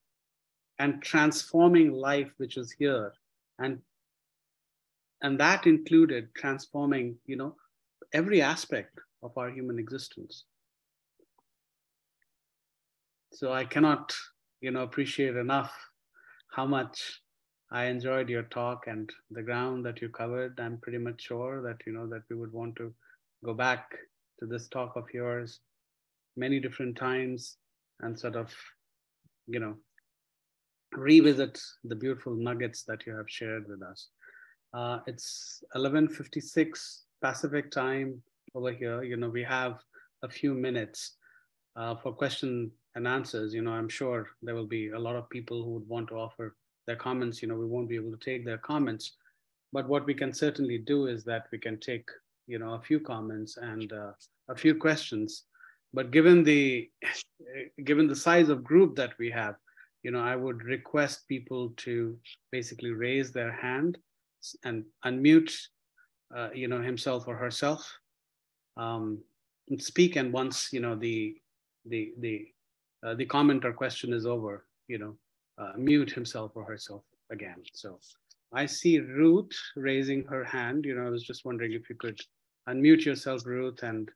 and transforming life which is here. And that included transforming, every aspect of our human existence. So I cannot, appreciate enough how much I enjoyed your talk and the ground that you covered. I'm pretty much sure that, that we would want to go back to this talk of yours many different times and sort of, revisit the beautiful nuggets that you have shared with us. It's 11:56 Pacific time over here. We have a few minutes for question and answers. I'm sure there will be a lot of people who would want to offer their comments. We won't be able to take their comments, but what we can certainly do is that we can take, a few comments and a few questions. But given the size of group that we have, I would request people to basically raise their hand and unmute, himself or herself, and speak. And once the comment or question is over, mute himself or herself again. So I see Ruth raising her hand. I was just wondering if you could unmute yourself, Ruth. And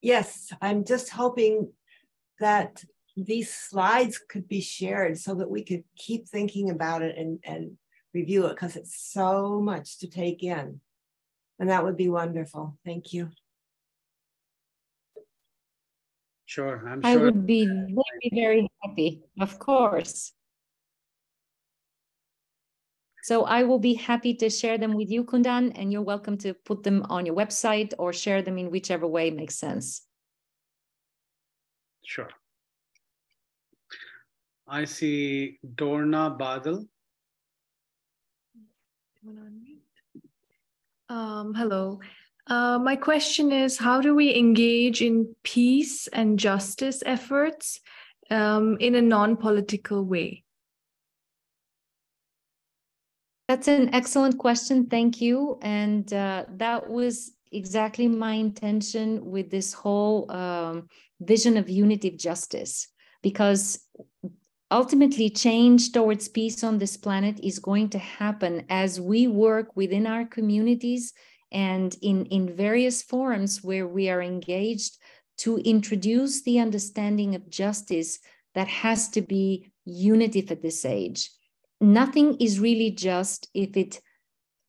yes, I'm just hoping that these slides could be shared so that we could keep thinking about it and review it, because it's so much to take in. And that would be wonderful. Thank you. Sure, I'm I sure. would be very, very happy, of course. So I will be happy to share them with you, Kundan, and you're welcome to put them on your website or share them in whichever way makes sense. Sure. I see Dorna Badal. Hello. My question is, how do we engage in peace and justice efforts in a non-political way? That's an excellent question. Thank you. And that was exactly my intention with this whole vision of unity of justice, because ultimately change towards peace on this planet is going to happen as we work within our communities and in various forums where we are engaged to introduce the understanding of justice that has to be unitive at this age. Nothing is really just if it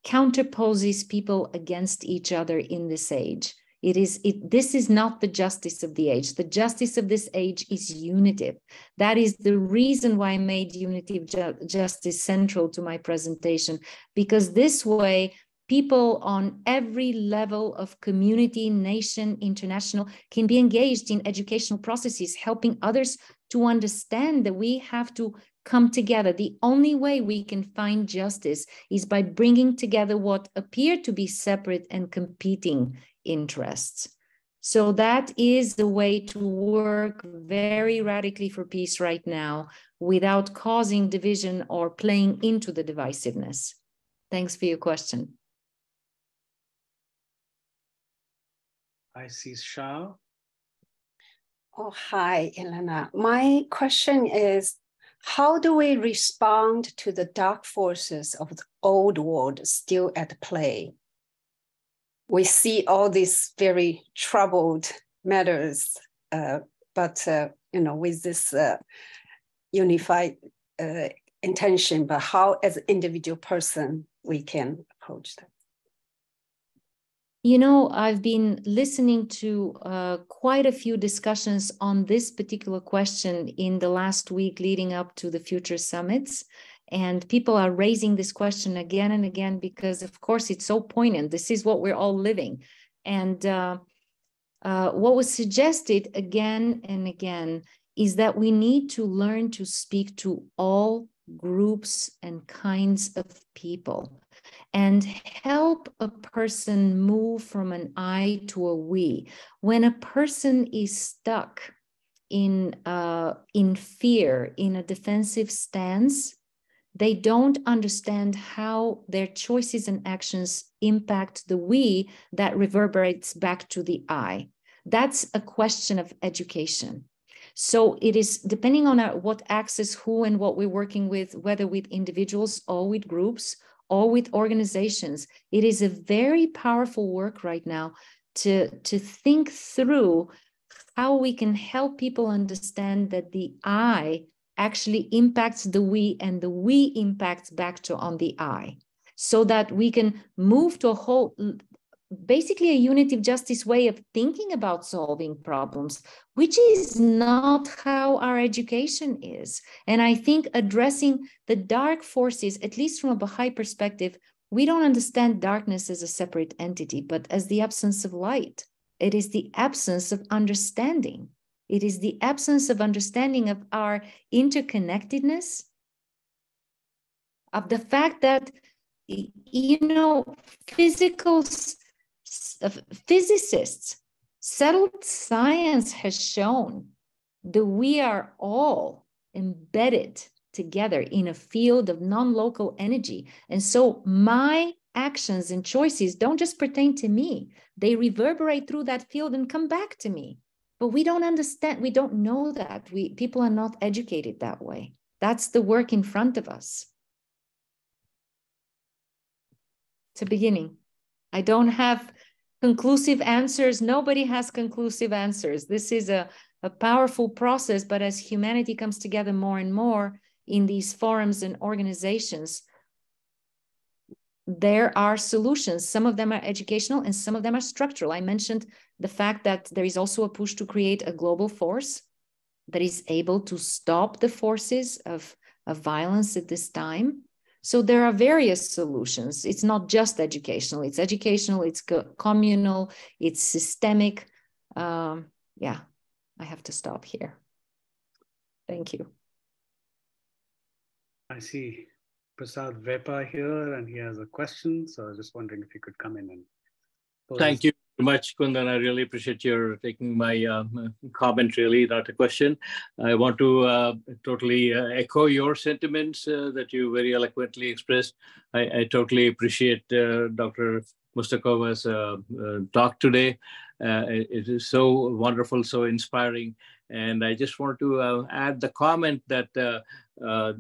counterposes people against each other in this age. This is not the justice of the age. The justice of this age is unitive. That is the reason why I made unity of justice central to my presentation, because this way people on every level of community, nation, international can be engaged in educational processes, helping others to understand that we have to come together. The only way we can find justice is by bringing together what appear to be separate and competing interests. So that is the way to work very radically for peace right now without causing division or playing into the divisiveness. Thanks for your question. I see Shah. Oh, hi, Elena. My question is, how do we respond to the dark forces of the old world still at play? We see all these very troubled matters, but with this unified intention, but how as an individual person we can approach that? I've been listening to quite a few discussions on this particular question in the last week leading up to the future summits. And people are raising this question again and again because, of course, it's so poignant. This is what we're all living. And what was suggested again and again is that we need to learn to speak to all groups and kinds of people and help a person move from an I to a we. When a person is stuck in fear, in a defensive stance, they don't understand how their choices and actions impact the we that reverberates back to the I. That's a question of education. So it is depending on what axis, who and what we're working with, whether with individuals or with groups or with organizations. It is a very powerful work right now to think through how we can help people understand that the I actually impacts the we and the we impacts back to on the I, so that we can move to a whole, basically a unitive justice way of thinking about solving problems, which is not how our education is. And I think addressing the dark forces, at least from a Baha'i perspective, we don't understand darkness as a separate entity, but as the absence of light. It is the absence of understanding. It is the absence of understanding of our interconnectedness, of the fact that, you know, physicists, settled science has shown that we are all embedded together in a field of non-local energy. And so my actions and choices don't just pertain to me. They reverberate through that field and come back to me. But we don't understand, we don't know that. People are not educated that way. That's the work in front of us. It's a beginning. I don't have conclusive answers. Nobody has conclusive answers. This is a powerful process, but as humanity comes together more and more in these forums and organizations, there are solutions. Some of them are educational and some of them are structural. I mentioned the fact that there is also a push to create a global force that is able to stop the forces of violence at this time. So there are various solutions. It's not just educational. It's educational, it's communal, it's systemic. Yeah, I have to stop here. Thank you. I see Prasad Vepa here, and he has a question. So I was just wondering if you could come in and pose. Thank you very much, Kundan. I really appreciate your taking my comment, really, not a question. I want to totally echo your sentiments that you very eloquently expressed. I totally appreciate Dr. Mustakova's talk today. It is so wonderful, so inspiring. And I just want to add the comment that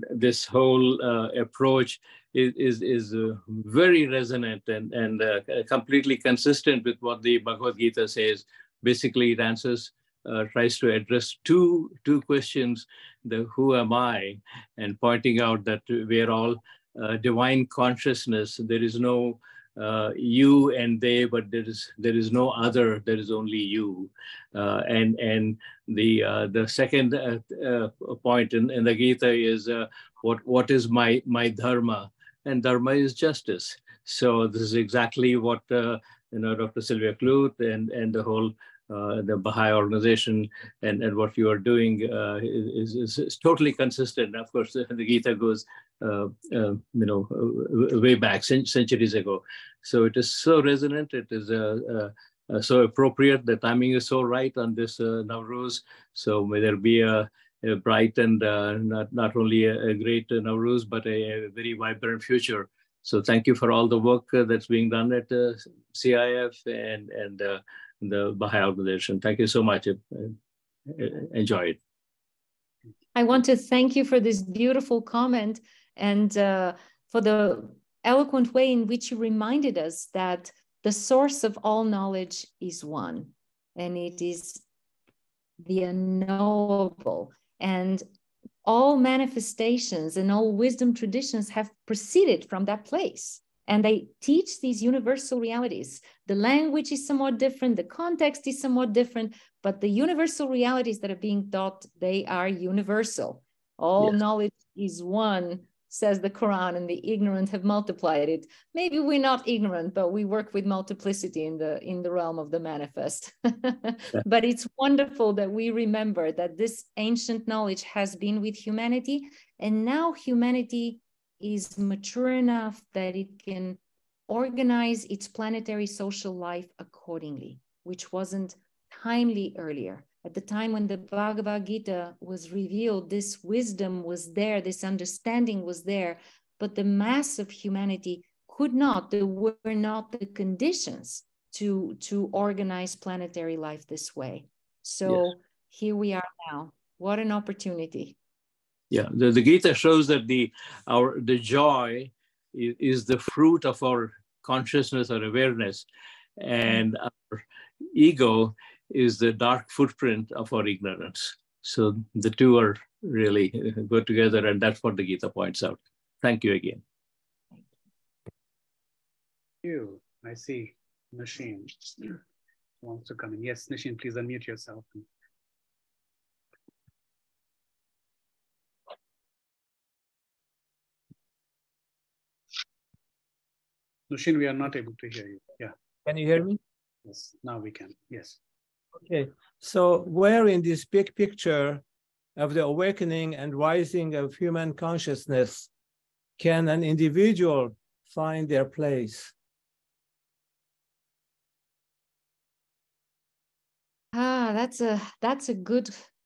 this whole approach is very resonant and completely consistent with what the Bhagavad Gita says. Basically, it answers, tries to address two questions: the who am I, and pointing out that we're all divine consciousness. There is no you and they, but there is no other. There is only you. And the second point in the Gita is what is my dharma, and dharma is justice. So this is exactly what Dr. Sylvia Kluth and the whole the Baha'i organization and what you are doing is totally consistent. Of course, the Gita goes way back, centuries ago. So it is so resonant. It is so appropriate. The timing is so right on this Nowruz. So may there be a bright and not only a great Nowruz, but a very vibrant future. So thank you for all the work that's being done at CIF and the Baha'i organization. Thank you so much. Enjoy it. I want to thank you for this beautiful comment and for the eloquent way in which you reminded us that the source of all knowledge is one, and it is the unknowable. And all manifestations and all wisdom traditions have proceeded from that place. And they teach these universal realities. The language is somewhat different, the context is somewhat different, but the universal realities that are being taught, they are universal. All knowledge is one. says the Quran, and the ignorant have multiplied it. Maybe we're not ignorant, but we work with multiplicity in the realm of the manifest. But it's wonderful that we remember that this ancient knowledge has been with humanity, and now humanity is mature enough that it can organize its planetary social life accordingly, which wasn't timely earlier. At the time when the Bhagavad Gita was revealed, this wisdom was there, this understanding was there, but the mass of humanity could not, there were not the conditions to organize planetary life this way. So here we are now. What an opportunity. Yeah, the Gita shows that the joy is the fruit of our consciousness or awareness, and our ego is the dark footprint of our ignorance. So the two are really go together, and that's what the Gita points out. Thank you again. Thank you. I see Nasheen wants to come in. Yes, Nasheen, please unmute yourself. Nasheen, we are not able to hear you. Yeah. Can you hear me? Yes, now we can. Yes. Okay. So where in this big picture of the awakening and rising of human consciousness can an individual find their place? That's a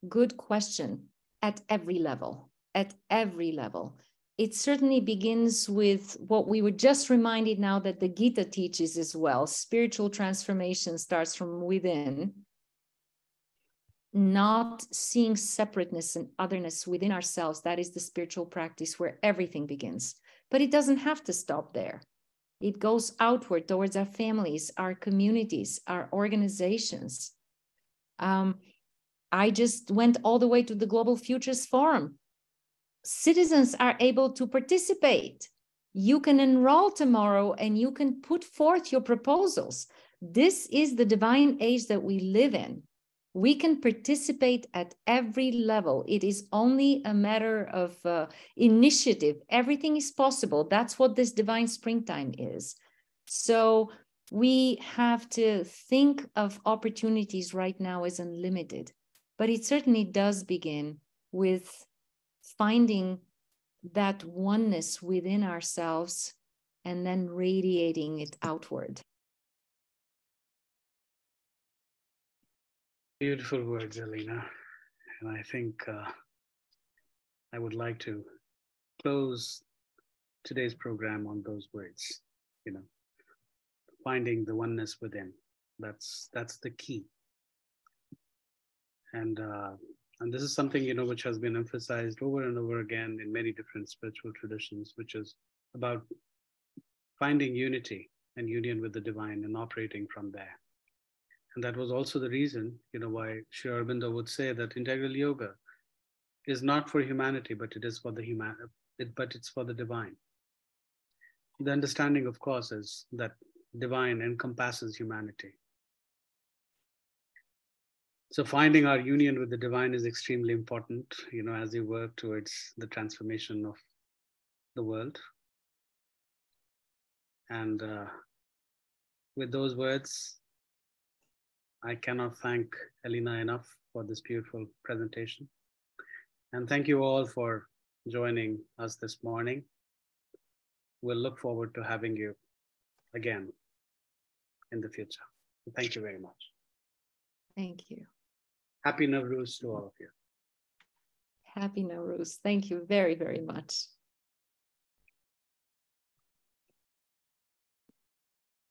good question. At every level. At every level. It certainly begins with what we were just reminded now that the Gita teaches as well. Spiritual transformation starts from within. Not seeing separateness and otherness within ourselves. That is the spiritual practice where everything begins. But it doesn't have to stop there. It goes outward towards our families, our communities, our organizations. I just went all the way to the Global Futures Forum. Citizens are able to participate. You can enroll tomorrow and you can put forth your proposals. This is the divine age that we live in. We can participate at every level. It is only a matter of initiative. Everything is possible. That's what this divine springtime is. So we have to think of opportunities right now as unlimited. But it certainly does begin with finding that oneness within ourselves and then radiating it outward. Beautiful words, Elena. And I think I would like to close today's program on those words, finding the oneness within. That's the key. And this is something, which has been emphasized over and over again in many different spiritual traditions, which is about finding unity and union with the divine and operating from there. And that was also the reason, why Sri Aurobindo would say that integral yoga is not for humanity, but it is for but it's for the divine. The understanding, of course, is that divine encompasses humanity. So finding our union with the divine is extremely important, as we work towards the transformation of the world. And with those words, I cannot thank Elena enough for this beautiful presentation. And thank you all for joining us this morning. We'll look forward to having you again in the future. Thank you very much. Thank you. Happy Nowruz to all of you. Happy Nowruz. Thank you very, very much.